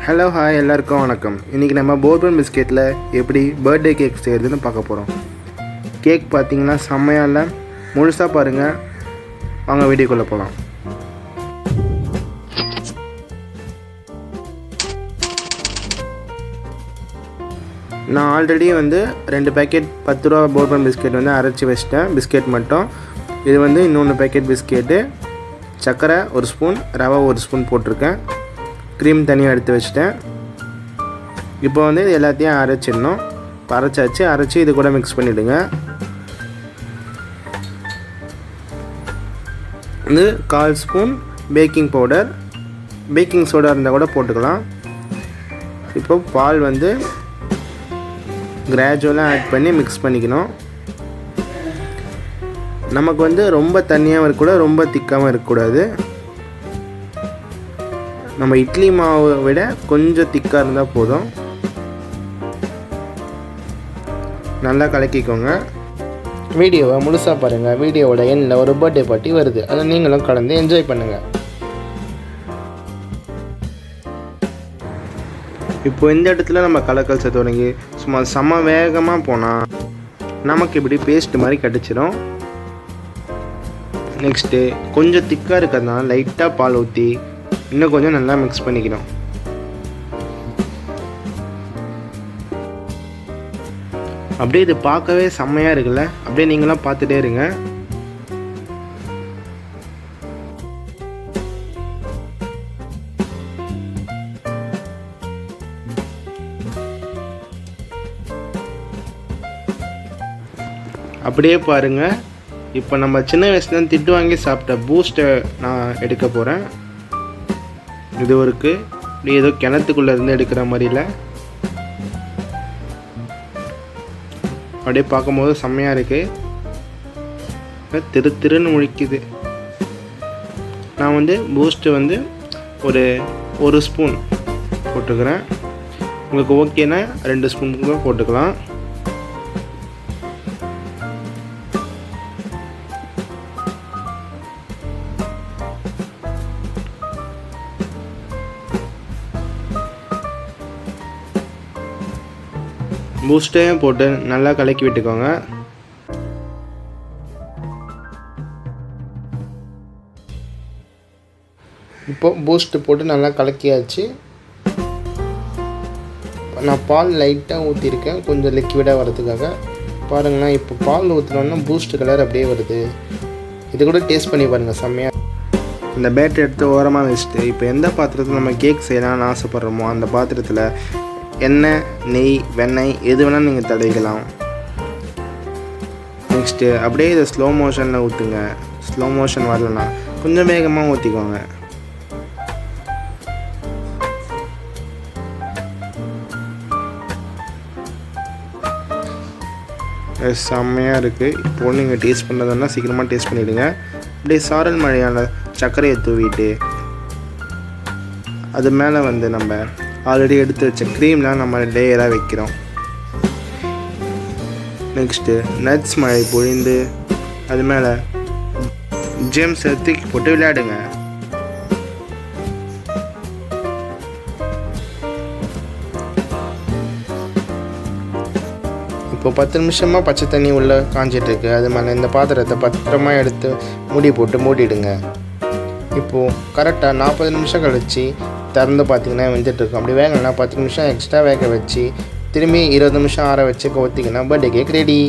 Hello hi எல்லாருக்கும் வணக்கம். இன்றைக்கி நம்ம போர்பன் பிஸ்கெட்டில் எப்படி பர்த்டே கேக் செய்கிறதுன்னு பார்க்க போகிறோம். கேக் பார்த்திங்கன்னா செம்மையாக இல்லை, முழுசாக பாருங்கள். வாங்க வீடியோக்குள்ளே போகலாம். நான் ஆல்ரெடி 2 பேக்கெட் 10 ரூபா போர்பன் பிஸ்கெட் அரைச்சி வச்சிட்டேன். பிஸ்கெட் மட்டும். இது இன்னொன்று பேக்கெட் பிஸ்கெட்டு, சர்க்கரை 1 ஸ்பூன், ரவா 1 ஸ்பூன் போட்டிருக்கேன். க்ரீம் தனியாக எடுத்து வச்சிட்டேன். இப்போ இது எல்லாத்தையும் அரைச்சிடணும். அரைச்சி இது கூட மிக்ஸ் பண்ணிவிடுங்க. இது 1/4 spoon baking powder, baking soda இருந்தால் கூட போட்டுக்கலாம். இப்போ பால் கிராஜுவலாக ஆட் பண்ணி மிக்ஸ் பண்ணிக்கணும். நமக்கு ரொம்ப தண்ணியாகவும் இருக்கக்கூடாது, ரொம்ப திக்காகவும் இருக்கக்கூடாது. நம்ம இட்லி மாவை விட கொஞ்சம் திக்காக இருந்தால் போதும். நல்லா கலக்கிக்கோங்க. வீடியோவை முழுசாக பாருங்கள். வீடியோவோட எண்ணில் ஒரு பர்த்டே பார்ட்டி வருது, அதை நீங்களும் கலந்து என்ஜாய் பண்ணுங்கள். இப்போ இந்த இடத்துல நம்ம கலக்கல் சேர்த்து தொடங்கி சும்மா செம்ம வேகமாக போனால் நமக்கு இப்படி பேஸ்ட் மாதிரி கிடச்சிடும். நெக்ஸ்ட்டு கொஞ்சம் திக்காக இருக்கிறதுனால லைட்டாக பால் ஊற்றி இன்னும் கொஞ்சம் நல்லா மிக்ஸ் பண்ணிக்கணும். அப்படியே இது பார்க்கவே செம்மையாக இருக்குல்ல, அப்படியே நீங்களாம் பார்த்துட்டே இருங்க. அப்படியே பாருங்கள். இப்போ நம்ம சின்ன வயசுல திட்டு வாங்கி சாப்பிட்ட பூஸ்ட்டை நான் எடுக்க போகிறேன். இது இப்படி ஏதோ கிணத்துக்குள்ளே இருந்து எடுக்கிற மாதிரில அப்படியே பார்க்கும்போது செம்மையாக இருக்குது. திருன்னு முழிக்குது. நான் பூஸ்ட்டு ஒரு ஸ்பூன் போட்டுக்கிறேன். உங்களுக்கு ஓகேனா 2 ஸ்பூன் கூட போட்டுக்கலாம். பூஸ்ட்டையும் போட்டு நல்லா கலக்கி விட்டுக்கோங்க. இப்போ பூஸ்ட்டு போட்டு நல்லா கலக்கியாச்சு. நான் பால் லைட்டாக ஊற்றிருக்கேன், கொஞ்சம் லிக்விடாக வரதுக்காக. பாருங்களேன், இப்போ பால் ஊற்றினோன்னா பூஸ்ட் கலர் அப்படியே வருது. இது கூட டேஸ்ட் பண்ணி பாருங்கள், செம்மையாக. இந்த பேட்டரி எடுத்து ஓரமாக வச்சுட்டு இப்போ எந்த பாத்திரத்தில் நம்ம கேக் செய்யலாம்னு ஆசைப்பட்றோமோ அந்த பாத்திரத்தில் எண்ணெய், நெய், வெண்ணெய் எது வேணால் நீங்கள் தடவிக்கலாம். நெக்ஸ்ட்டு அப்படியே இதை ஸ்லோ மோஷனில் ஊற்றுங்க. ஸ்லோ மோஷன் வரலன்னா கொஞ்சம் வேகமாக ஊற்றிக்கோங்க. செம்மையாக இருக்குது. இப்போது நீங்கள் டேஸ்ட் பண்ணுறதுன்னா சீக்கிரமாக டேஸ்ட் பண்ணிவிடுங்க. அப்படியே சாரல் மழையான சர்க்கரையை தூவிட்டு அது மேலே நம்ம ஆல்ரெடி எடுத்து வச்ச க்ரீம்லாம் நம்ம லேயராக வைக்கிறோம். நெக்ஸ்ட்டு நட்ஸ் மழை பொழிந்து அது மேலே ஜெம்ஸ் தூக்கி போட்டு விளையாடுங்க. இப்போ 10 நிமிஷமாக பச்சை தண்ணி உள்ளே காஞ்சிட்ருக்கு. அது மேலே இந்த பாத்திரத்தை பத்திரமா எடுத்து மூடிடுங்க. இப்போது கரெக்டாக 40 நிமிஷம் கழித்து திறந்து பார்த்திங்கன்னா வெந்துட்டுருக்கும். அப்படி வேகலைன்னா 10 நிமிஷம் எக்ஸ்ட்ரா வேக வச்சு திரும்பி 20 நிமிஷம் ஆற வச்சு கவுத்திங்கன்னா பர்த்டே கேக் ரெடி.